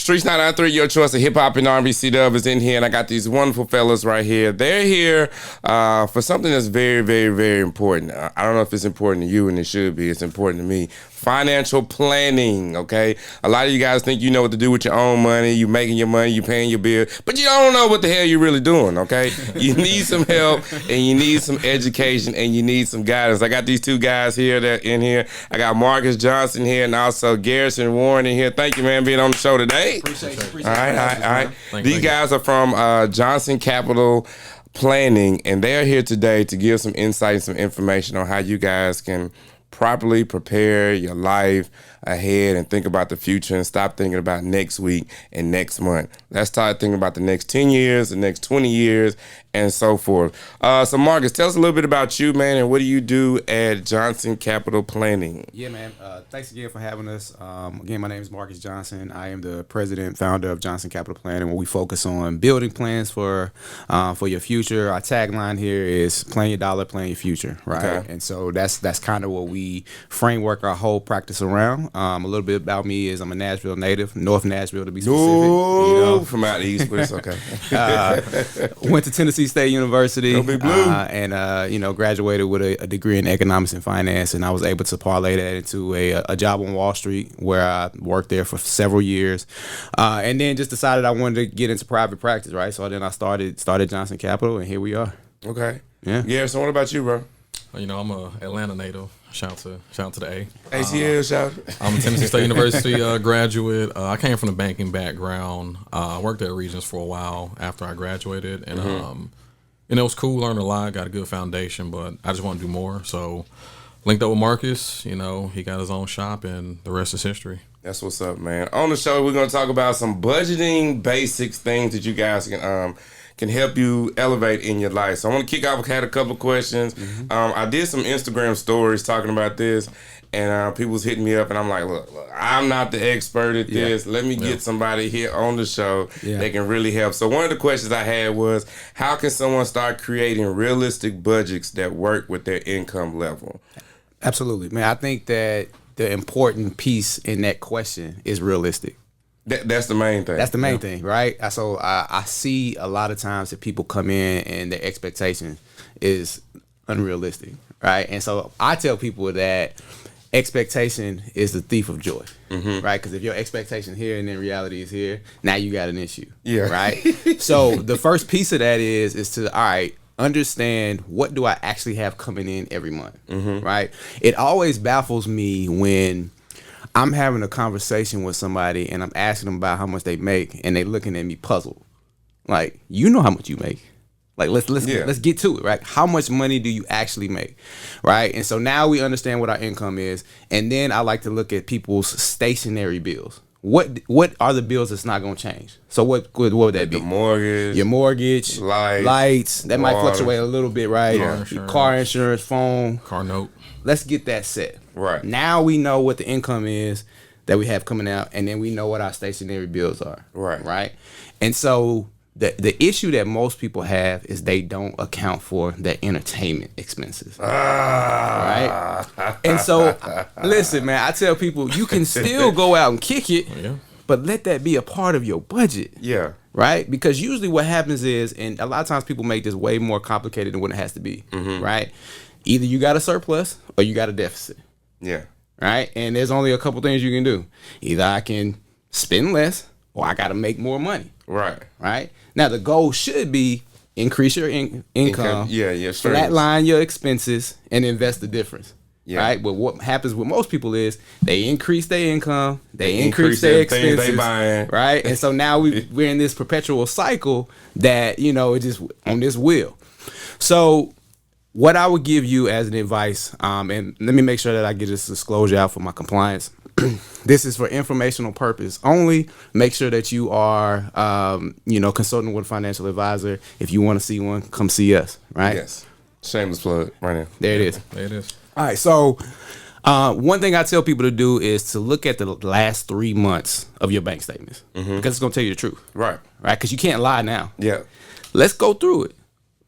Streets 993, your choice of hip hop and R&B. C-Dub is in here, and I got these wonderful fellas right here. They're here for something that's very, very, very important. I don't know if it's important to you, and it should be. It's important to me. Financial planning, okay? A lot of you guys think you know what to do with your own money. You making your money, you paying your bill, but you don't know what the hell you're really doing, okay? You need some help, and you need some education, and you need some guidance. I got these two guys here that in here. I got Marcus Johnson here, and also Garrison Warren in here. Thank you, man, being on the show today. Appreciate you. All right. These guys are from Johnson Capital Planning, and they're here today to give some insight and some information on how you guys can properly prepare your life ahead and think about the future and stop thinking about next week and next month. Let's start thinking about the next 10 years, the next 20 years, and so forth. So Marcus, tell us a little bit about you, man, and what do you do at Johnson Capital Planning? Yeah, man. Thanks again for having us. Again, my name is Marcus Johnson. I am the president and founder of Johnson Capital Planning, where we focus on building plans for your future. Our tagline here is "Plan your dollar, plan your future." Right, Okay. and so that's kind of what we framework our whole practice around. A little bit about me is I'm a Nashville native, North Nashville to be specific. No, from out east, but it's okay. Went to Tennessee State University, Go Big Blue. and graduated with a degree in economics and finance, and I was able to parlay that into a job on Wall Street where I worked there for several years, and then just decided I wanted to get into private practice, right? So then I started Johnson Capital, and here we are. Okay. Yeah. Yeah, so what about you, bro? You know, I'm a Atlanta native. Shout out to the A. ATL, shout. I'm a Tennessee State University graduate. I came from a banking background. I worked at Regions for a while after I graduated, and it was cool. Learned a lot. Got a good foundation, but I just want to do more. So linked up with Marcus. You know, he got his own shop, and the rest is history. That's what's up, man. On the show, we're going to talk about some budgeting basics, things that you guys can help you elevate in your life. So I want to kick off. I had a couple of questions. I did some Instagram stories talking about this, and people was hitting me up, and I'm like, look, I'm not the expert at this. Let me get somebody here on the show that can really help. So one of the questions I had was, how can someone start creating realistic budgets that work with their income level? Absolutely, man. I think that the important piece in that question is realistic. That's the main thing. That's the main thing, right? So I see a lot of times that people come in and their expectation is unrealistic, right? And so I tell people that expectation is the thief of joy, right? Because if your expectation here and then reality is here, now you got an issue, right? So the first piece of that is to, all right, understand what do I actually have coming in every month, right? It always baffles me when I'm having a conversation with somebody and I'm asking them about how much they make, and they looking at me puzzled. Like, you know how much you make. Like, let's get to it, right? How much money do you actually make, right? And so now we understand what our income is, and then I like to look at people's stationary bills. What are the bills that's not going to change? So what would that be? The mortgage. Your mortgage, lights. That might fluctuate a little bit, right? Car insurance. Car insurance, phone. Car note. Let's get that set. Right. Now we know what the income is that we have coming out, and then we know what our stationary bills are. Right. Right. And so the issue that most people have is they don't account for their entertainment expenses. Right. And so listen, man, I tell people you can still go out and kick it, but let that be a part of your budget. Yeah. Right? Because usually what happens is, and a lot of times people make this way more complicated than what it has to be. Right? Either you got a surplus or you got a deficit. Yeah. Right? And there's only a couple things you can do. Either I can spend less or I got to make more money. Right. Right? Now, the goal should be increase your income. Yeah. Flatline your expenses and invest the difference. Yeah. Right? But what happens with most people is they increase their income, they increase their expenses. They buying. Right? And so now we're in this perpetual cycle that, it's just on this wheel. So what I would give you as an advice, and let me make sure that I get this disclosure out for my compliance. This is for informational purpose only. Make sure that you are, consulting with a financial advisor. If you want to see one, come see us, right? Yes. Shameless plug right now. There it is. There it is. All right, so one thing I tell people to do is to look at the last 3 months of your bank statements, because it's going to tell you the truth. Right. Right? Because you can't lie now. Yeah. Let's go through it.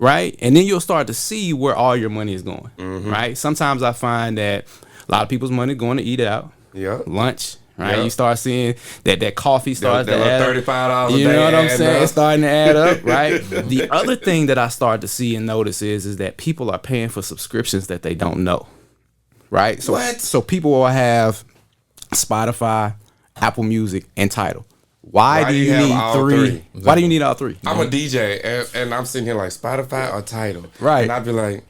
Right? And then you'll start to see where all your money is going. Right? Sometimes I find that a lot of people's money going to eat out. Yeah. Lunch, right? Yep. You start seeing that coffee starts that to little add up. $35 a You day know what I'm adding saying? up. It's starting to add up, right? The other thing that I start to see and notice is that people are paying for subscriptions that they don't know, right? So, What? So people will have Spotify, Apple Music, and Tidal. Why do you have need all three? three? Why do you need all three? I'm a DJ, and I'm sitting here like Spotify or Tidal. Right. And I'd be like,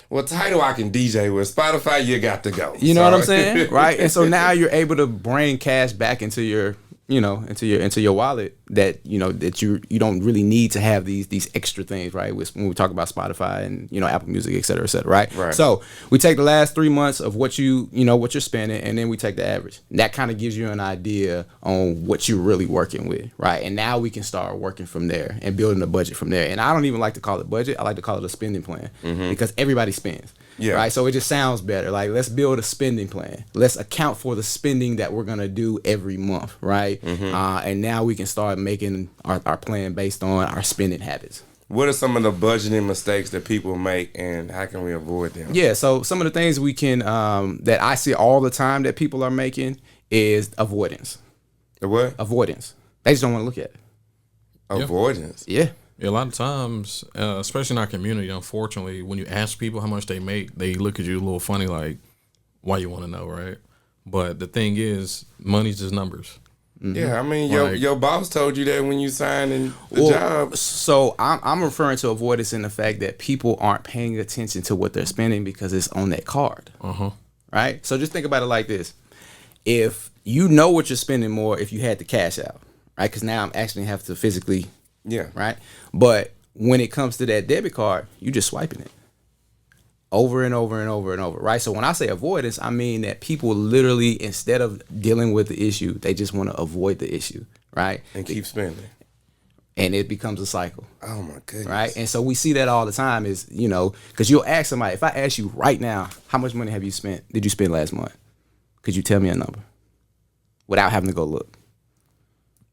well, Tidal I can DJ with. Spotify, you got to go. You know what I'm Sorry. saying? Right? And so now you're able to bring cash back into your, into your wallet that, that you don't really need to have these extra things, right? When we talk about Spotify and, Apple Music, et cetera, right? Right. So we take the last 3 months of what what you're spending, and then we take the average. And that kind of gives you an idea on what you're really working with, right? And now we can start working from there and building a budget from there. And I don't even like to call it budget. I like to call it a spending plan because everybody spends. Yeah. Right. So it just sounds better. Like, let's build a spending plan. Let's account for the spending that we're gonna do every month. Right. And now we can start making our plan based on our spending habits. What are some of the budgeting mistakes that people make, and how can we avoid them? Yeah. So some of the things we can that I see all the time that people are making is avoidance. The what? Avoidance. They just don't want to look at it. Avoidance. Yeah. Yeah, a lot of times, especially in our community, unfortunately, when you ask people how much they make, they look at you a little funny, like, why you want to know, right? But the thing is, money's just numbers. Yeah, I mean, Like- your boss told you that when you signed in the job. So I'm referring to avoidance in the fact that people aren't paying attention to what they're spending because it's on that card. Right? So just think about it like this. If you know what you're spending more if you had the cash out, right? Because now I'm actually have to physically, Yeah. right? But when it comes to that debit card, you just swiping it over and over and over and over, right? So when I say avoidance, I mean that people literally, instead of dealing with the issue, they just want to avoid the issue, right? And keep spending. And it becomes a cycle. Oh my goodness. Right. And so we see that all the time is, because you'll ask somebody, if I ask you right now, how much money did you spend last month? Could you tell me a number without having to go look?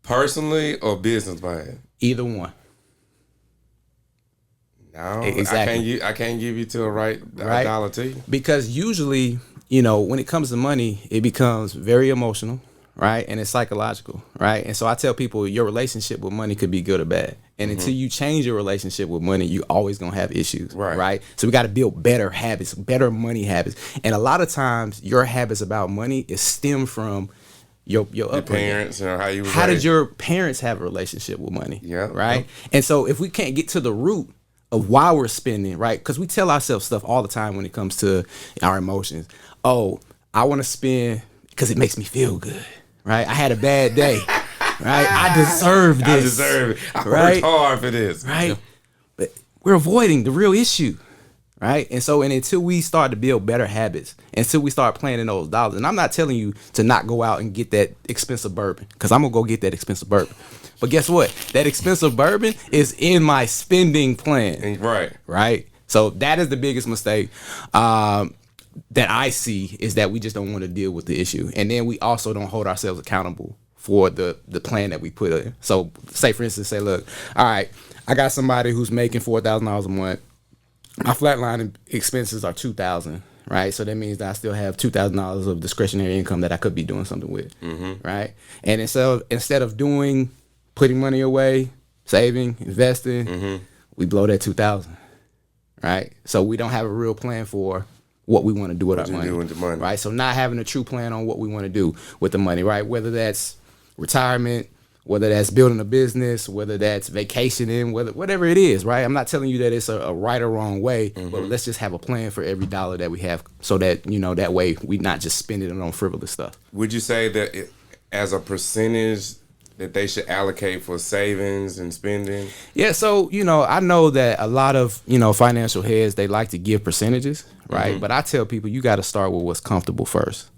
Personally or business wise? Either one. No, Exactly. I can't give you to a right Right. dollar to you. Because usually, when it comes to money, it becomes very emotional, right? And it's psychological, right? And so I tell people your relationship with money could be good or bad. And until you change your relationship with money, you always gonna have issues, Right. right? So we got to build better habits, better money habits. And a lot of times, your habits about money is stem from your upbringing. Parents, how you was How did raised. your parents have a relationship with money? Yeah. Right. And so if we can't get to the root of why we're spending, right? Because we tell ourselves stuff all the time when it comes to our emotions. Oh, I want to spend because it makes me feel good, right? I had a bad day, right? I deserve this. I deserve it. I Right. worked hard for this. Right. But we're avoiding the real issue. Right. And so, and until we start to build better habits, until we start planning those dollars, and I'm not telling you to not go out and get that expensive bourbon, because I'm going to go get that expensive bourbon. But guess what? That expensive bourbon is in my spending plan. Right. Right. So that is the biggest mistake that I see, is that we just don't want to deal with the issue. And then we also don't hold ourselves accountable for the plan that we put in. So say, for instance, say, look, all right, I got somebody who's making $4,000 a month. My flatline expenses are $2,000, right? So that means that I still have $2,000 of discretionary income that I could be doing something with, right? And instead of putting money away, saving, investing, we blow that $2,000, right? So we don't have a real plan for what we want to do with our you money, do with the money. right? So not having a true plan on what we want to do with the money, right? Whether that's retirement, whether that's building a business, whether that's vacationing, whatever it is, right? I'm not telling you that it's a right or wrong way, but let's just have a plan for every dollar that we have, so that, that way we not just spending it on frivolous stuff. Would you say that as a percentage that they should allocate for savings and spending? Yeah, so, I know that a lot of, financial heads, they like to give percentages, right? But I tell people, you got to start with what's comfortable first.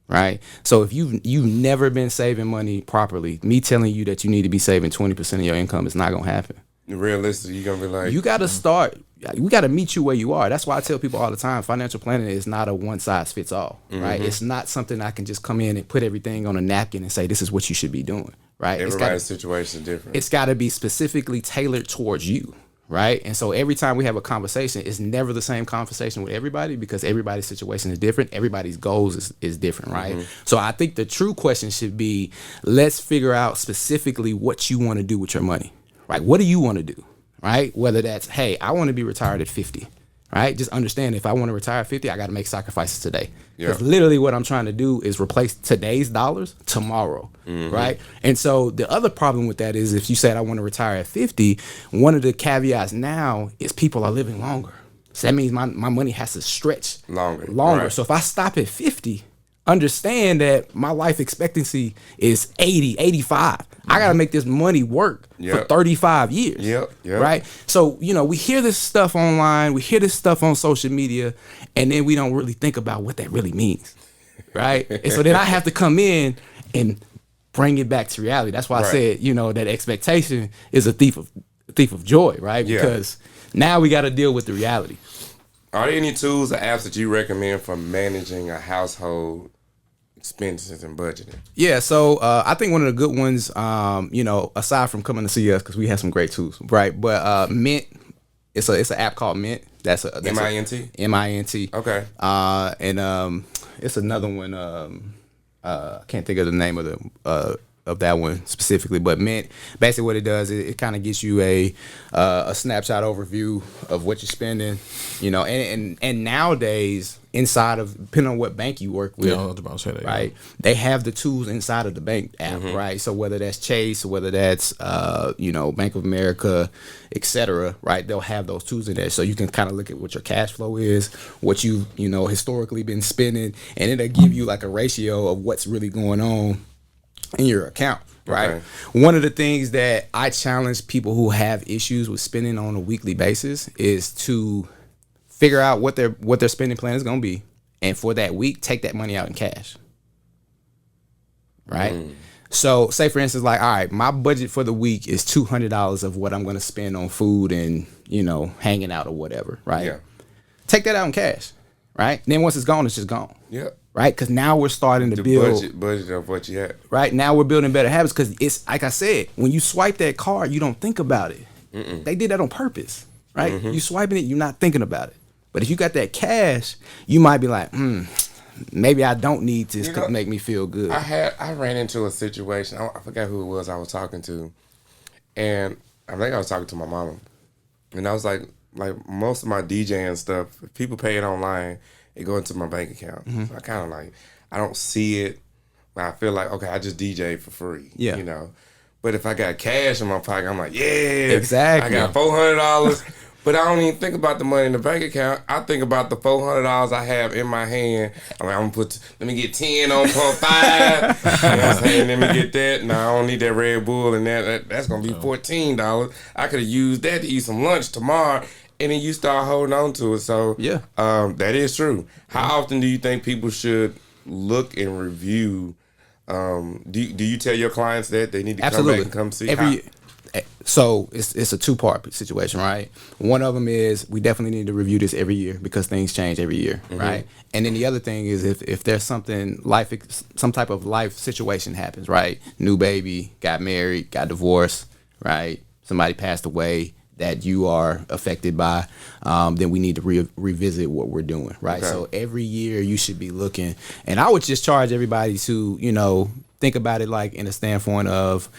Right. So if you've never been saving money properly, me telling you that you need to be saving 20% of your income is not going to happen. Realistically, you're going to be like, You got to start. We got to meet you where you are. That's why I tell people all the time, financial planning is not a one size fits all. Right. It's not something I can just come in and put everything on a napkin and say, this is what you should be doing. Right. everybody's situation is different. It's got to be specifically tailored towards you. right? And so every time we have a conversation, it's never the same conversation with everybody because everybody's situation is different. Everybody's goals is different, right? So I think the true question should be, let's figure out specifically what you want to do with your money, right? What do you want to do, right? Whether that's, hey, I want to be retired at 50. Right? Just understand if I want to retire at 50, I got to make sacrifices today. Because literally what I'm trying to do is replace today's dollars tomorrow. Right? And so the other problem with that is if you said I want to retire at 50, one of the caveats now is people are living longer. So that means my money has to stretch longer. Right. So if I stop at 50, understand that my life expectancy is 80, 85. I got to make this money work for 35 years. Right? So, we hear this stuff online, we hear this stuff on social media, and then we don't really think about what that really means. Right? And so then I have to come in and bring it back to reality. That's why I said, that expectation is a thief of joy, right? Because now we got to deal with the reality. Are there any tools or apps that you recommend for managing a household expenses and budgeting? Yeah, so I think one of the good ones, aside from coming to see us because we have some great tools, right? But Mint, it's an app called Mint. That's MINT. MINT. Okay. And it's another one. I can't think of the name of that one specifically, but Mint, basically what it does, it kind of gives you a snapshot overview of what you're spending, and nowadays inside of, depending on what bank you work with, I was about to say that, right? They have the tools inside of the bank app, right? So whether that's Chase or whether that's Bank of America, etc., right? They'll have those tools in there, so you can kind of look at what your cash flow is, what you've historically been spending, and it'll give you like a ratio of what's really going on in your account, right? Okay. One of the things that I challenge people who have issues with spending on a weekly basis is to figure out what their spending plan is going to be, and for that week, take that money out in cash, right? So, say for instance, like, all right, my budget for the week is $200 of what I'm going to spend on food and hanging out or whatever, right? Yeah. Take that out in cash, right? And then once it's gone, it's just gone. Yeah. Right, because now we're starting to build budget of what you have. Right now we're building better habits because it's like I said, when you swipe that card, you don't think about it. They did that on purpose, right? You swiping it, you're not thinking about it. But if you got that cash, you might be like, maybe I don't need this to make me feel good. I ran into a situation. I forgot who it was I was talking to, and I think I was talking to my mama, and I was like most of my DJing stuff, if people pay it online, it go into my bank account. So I kind of I don't see it, but I feel like, okay, I just DJ for free. Yeah. But if I got cash in my pocket, I'm like, yeah, exactly. I got $400, but I don't even think about the money in the bank account. I think about the $400 I have in my hand. I'm like, let me get 10 on pump 5. You know what I'm saying? Let me get that. No, I don't need that Red Bull and that's going to be $14. I could have used that to eat some lunch tomorrow. And then you start holding on to it. So that is true. How often do you think people should look and review? Do you tell your clients that they need to come back and come see? So it's a two-part situation, right? One of them is we definitely need to review this every year because things change every year, right? And then the other thing is if there's some type of life situation happens, right? New baby, got married, got divorced, right? Somebody passed away that you are affected by, then we need to revisit what we're doing, right? Okay. So every year you should be looking, and I would just charge everybody to, think about it like in a standpoint of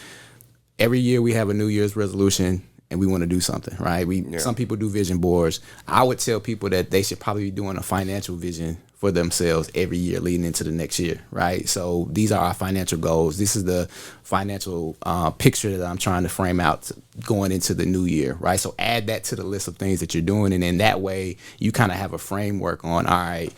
every year we have a New Year's resolution and we want to do something, right? Some people do vision boards. I would tell people that they should probably be doing a financial vision for themselves every year leading into the next year, right? So these are our financial goals. This is the financial picture that I'm trying to frame out going into the new year, right? So add that to the list of things that you're doing, and then that way you kind of have a framework on, all right,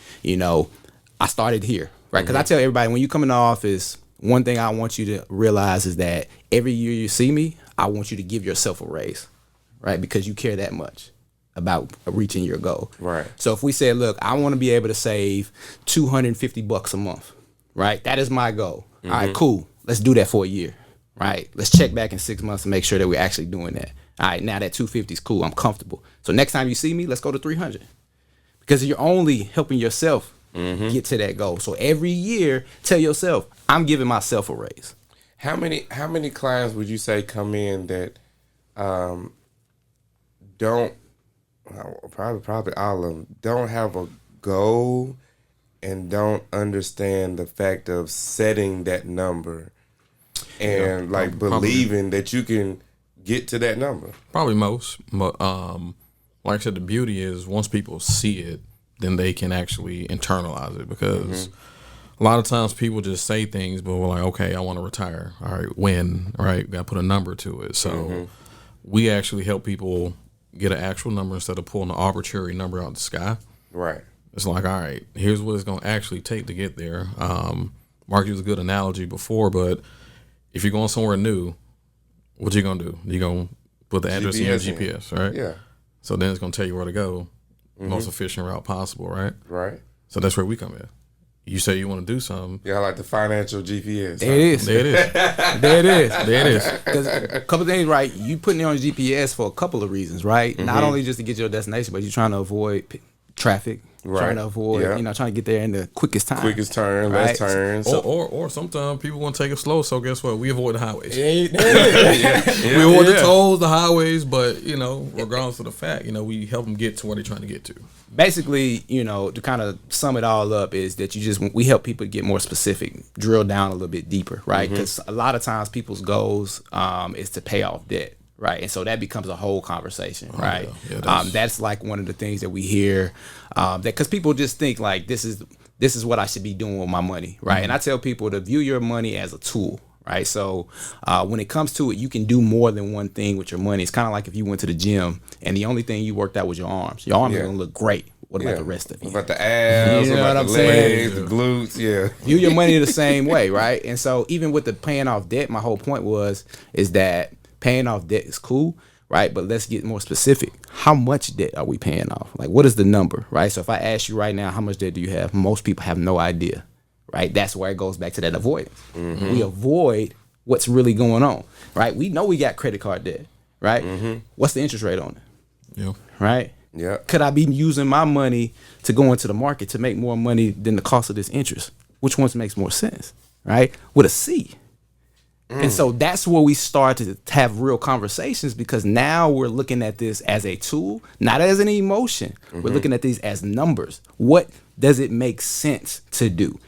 I started here, right? Because I tell everybody, when you come in the office, one thing I want you to realize is that every year you see me, I want you to give yourself a raise, right? Because you care that much about reaching your goal. Right. So if we said, look, I want to be able to save $250 a month, right? That is my goal. All right, cool. Let's do that for a year, right? Let's check back in 6 months and make sure that we're actually doing that. All right, now that 250 is cool. I'm comfortable. So next time you see me, let's go to 300 because you're only helping yourself get to that goal. So every year, tell yourself, I'm giving myself a raise. How many clients would you say come in that don't, probably all of them, don't have a goal and don't understand the fact of setting that number and like believing that you can get to that number. Probably most, but like I said, the beauty is once people see it, then they can actually internalize it, because a lot of times people just say things, but we're like, okay, I want to retire. All right, when? All right, got to put a number to it. So we actually help people get an actual number instead of pulling an arbitrary number out of the sky. Right. It's like, all right, here's what it's going to actually take to get there. Mark used a good analogy before, but if you're going somewhere new, what you going to do? You're going to put the address in your GPS, right? Yeah. So then it's going to tell you where to go, most efficient route possible, right? Right. So that's where we come in. You say you want to do something. Yeah, like the financial GPS. There it is. There it is. There it is. There it is. Because a couple of things, right? You putting it on GPS for a couple of reasons, right? Not only just to get your destination, but you're trying to avoid traffic. Right. Trying to avoid, trying to get there in the quickest time. Quickest turn, Right. less turns. Or sometimes people want to take it slow, so guess what? We avoid the highways. Yeah. We avoid the tolls, the highways, but, regardless of the fact, we help them get to where they're trying to get to. Basically, to kind of sum it all up is that we help people get more specific, drill down a little bit deeper, right? Because a lot of times people's goals is to pay off debt. Right. And so that becomes a whole conversation. Right. Yeah, that's like one of the things that we hear that because people just think like this is what I should be doing with my money. Right. And I tell people to view your money as a tool. Right. So when it comes to it, you can do more than one thing with your money. It's kind of like if you went to the gym and the only thing you worked out was your arms. Your arms are going to look great. What about the rest of you? What about the abs? You know what about what the I'm legs, saying? the glutes? Yeah. View your money the same way. Right. And so even with the paying off debt, my whole point is that paying off debt is cool, right? But let's get more specific. How much debt are we paying off? Like, what is the number, right? So if I ask you right now, how much debt do you have? Most people have no idea, right? That's where it goes back to that avoidance. We avoid what's really going on, right? We know we got credit card debt, right? What's the interest rate on it? Yeah. Right? Yeah. Could I be using my money to go into the market to make more money than the cost of this interest? Which one makes more sense, right? With a C. And so that's where we start to have real conversations, because now we're looking at this as a tool, not as an emotion. We're looking at these as numbers. What does it make sense to do?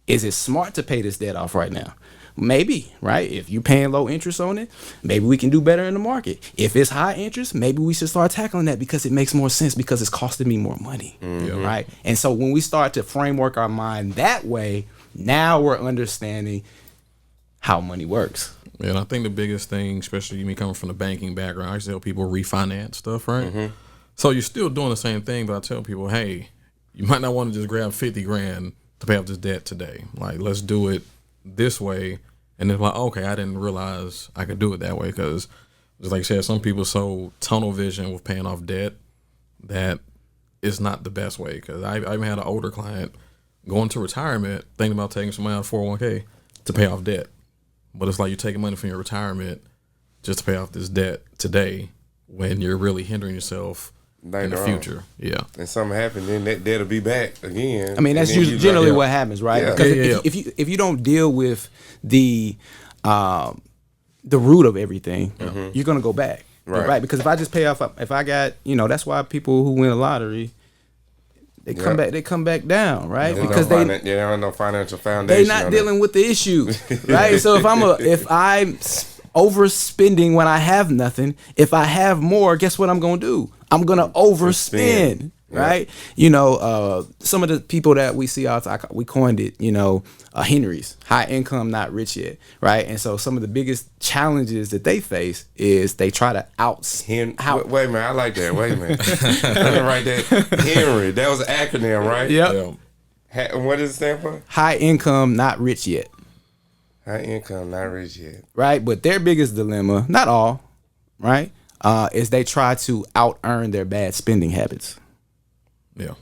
Is it smart to pay this debt off right now? Maybe, right? If you're paying low interest on it, maybe we can do better in the market. If it's high interest, maybe we should start tackling that because it makes more sense because it's costing me more money, right? And so when we start to framework our mind that way, now we're understanding how money works. Yeah, and I think the biggest thing, especially me coming from the banking background, I used to help people refinance stuff, right? So you're still doing the same thing, but I tell people, hey, you might not want to just grab 50 grand to pay off this debt today. Like, let's do it this way. And it's like, okay, I didn't realize I could do it that way, because just like you said, some people so tunnel vision with paying off debt that it's not the best way. Because I even had an older client going to retirement thinking about taking some money out of 401k to pay off debt. But it's like you're taking money from your retirement just to pay off this debt today when you're really hindering yourself in the future. Yeah. And something happened, then that debt'll be back again. I mean, that's usually generally what happens, right? Yeah. Because if you don't deal with the root of everything, you're gonna go back, right? Because if I just pay off, if I got, that's why people who win the lottery, they come back. They come back down, right? Because they don't have no financial foundation. They're not dealing with the issue, right? So if I'm overspending when I have nothing, if I have more, guess what I'm gonna do? I'm gonna overspend, right? Some of the people that we see outside, we coined it, Henry's, high income, not rich yet, right? And so some of the biggest challenges that they face is they try to wait a minute, I like that. Wait a minute, let me write that. Henry, that was an acronym, right? Yep. What does it stand for? High income, not rich yet. High income, not rich yet. Right, but their biggest dilemma, not all, right, is they try to out-earn their bad spending habits. Yeah.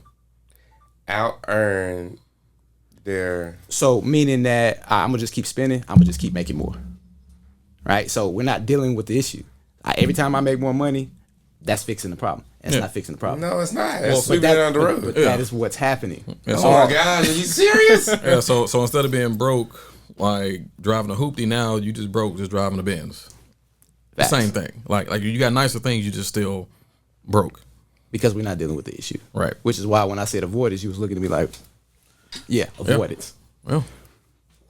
Out-earn their... So meaning that I'm going to just keep spending, I'm going to just keep making more. Right? So we're not dealing with the issue. Every time I make more money, that's fixing the problem. That's not fixing the problem. No, it's not. That's sweeping it under the rug. But that is what's happening. Oh my God, are you serious? Yeah, so instead of being broke, like driving a hoopty, now you just broke just driving a Benz. The same thing. Like you got nicer things, you just still broke. Because we're not dealing with the issue. Right. Which is why when I said avoidance, you was looking at me like, yeah, avoidance. Well,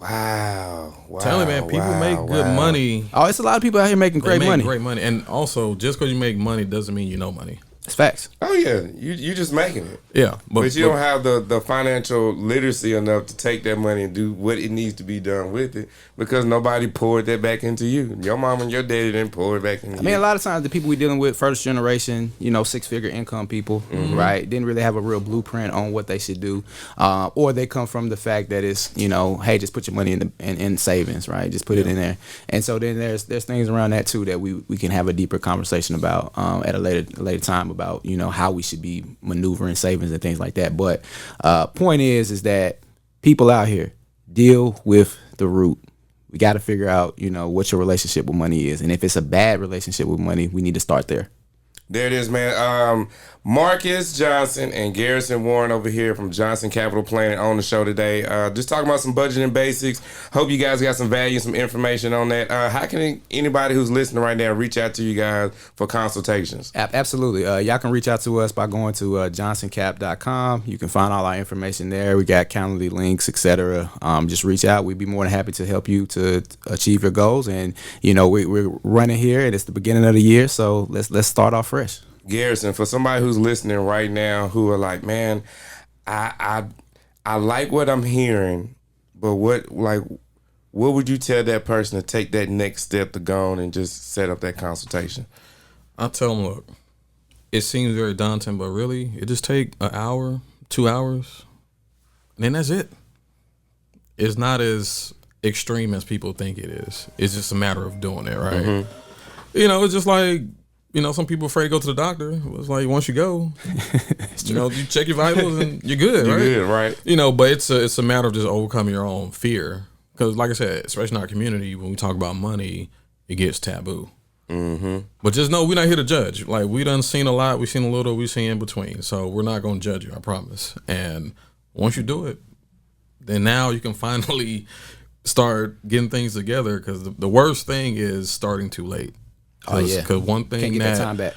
Wow. tell me, man, people make good money. Oh, it's a lot of people out here making They great money. Great money. And also, just because you make money doesn't mean you know money. It's facts. Oh yeah, you just making it. Yeah. But you don't have the financial literacy enough to take that money and do what it needs to be done with it because nobody poured that back into you. Your mom and your daddy didn't pour it back into you. I mean, a lot of times the people we dealing with, first generation, 6-figure income people, right, didn't really have a real blueprint on what they should do, or they come from the fact that it's, hey, just put your money in savings, right, just put it in there. And so then there's things around that too that we can have a deeper conversation about at a later time about how we should be maneuvering savings and things like that. But point is that people out here deal with the root. We got to figure out, what your relationship with money is. And if it's a bad relationship with money, we need to start there. There it is, man. Marcus Johnson and Garrison Warren over here from Johnson Capital Planning on the show today. Just talking about some budgeting basics. Hope you guys got some value, some information on that. How can anybody who's listening right now reach out to you guys for consultations? Absolutely. Y'all can reach out to us by going to johnsoncap.com. You can find all our information there. We got Calendly links, etc. Just reach out. We'd be more than happy to help you to achieve your goals. And, we're running here, and it's the beginning of the year, so let's start off fresh. Garrison, for somebody who's listening right now who are like, man, I like what I'm hearing, but what would you tell that person to take that next step to go on and just set up that consultation? I tell them, look, it seems very daunting, but really, it just take an hour, 2 hours, and then that's it. It's not as extreme as people think it is. It's just a matter of doing it, right? Mm-hmm. It's just like, some people are afraid to go to the doctor. It's like once you go, you check your vitals and you're good, right? You're good, right? But it's a matter of just overcoming your own fear. Because like I said, especially in our community, when we talk about money, it gets taboo. Mm-hmm. But just know we're not here to judge. Like, we done seen a lot, we've seen a little, we've seen in between. So we're not going to judge you, I promise. And once you do it, then now you can finally start getting things together. Because the worst thing is starting too late. Because one thing can't get that time back.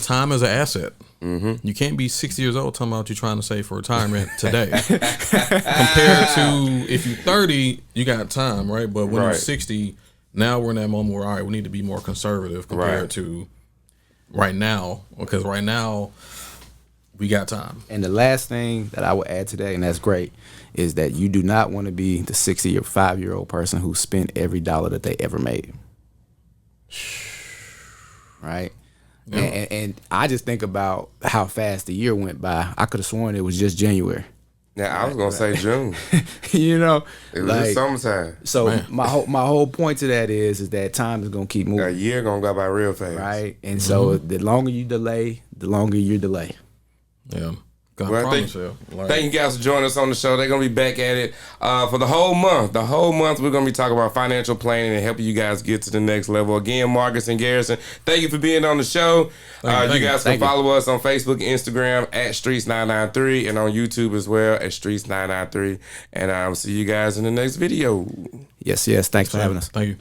Time is an asset. Mm-hmm. You can't be 60 years old talking about you trying to save for retirement today. Compared to if you're 30, you got time, right? But when you're 60, now we're in that moment where, all right, we need to be more conservative compared to right now. Because right now, we got time. And the last thing that I would add today, and that's great, is that you do not want to be the 65-year-old person who spent every dollar that they ever made. Right? Yeah. And I just think about how fast the year went by. I could have sworn it was just January. Yeah, I was gonna say June. It was summertime. So my whole point to that is that time is gonna keep moving. A year gonna go by real fast, right? And so the longer you delay, the longer you delay. Yeah. Well, thank you guys for joining us on the show. They're going to be back at it for the whole month. The whole month, we're going to be talking about financial planning and helping you guys get to the next level. Again, Marcus and Garrison, thank you for being on the show. You guys can follow us on Facebook and Instagram at Streets993 and on YouTube as well at Streets993. And I'll see you guys in the next video. Yes. Thanks for having us. Thank you.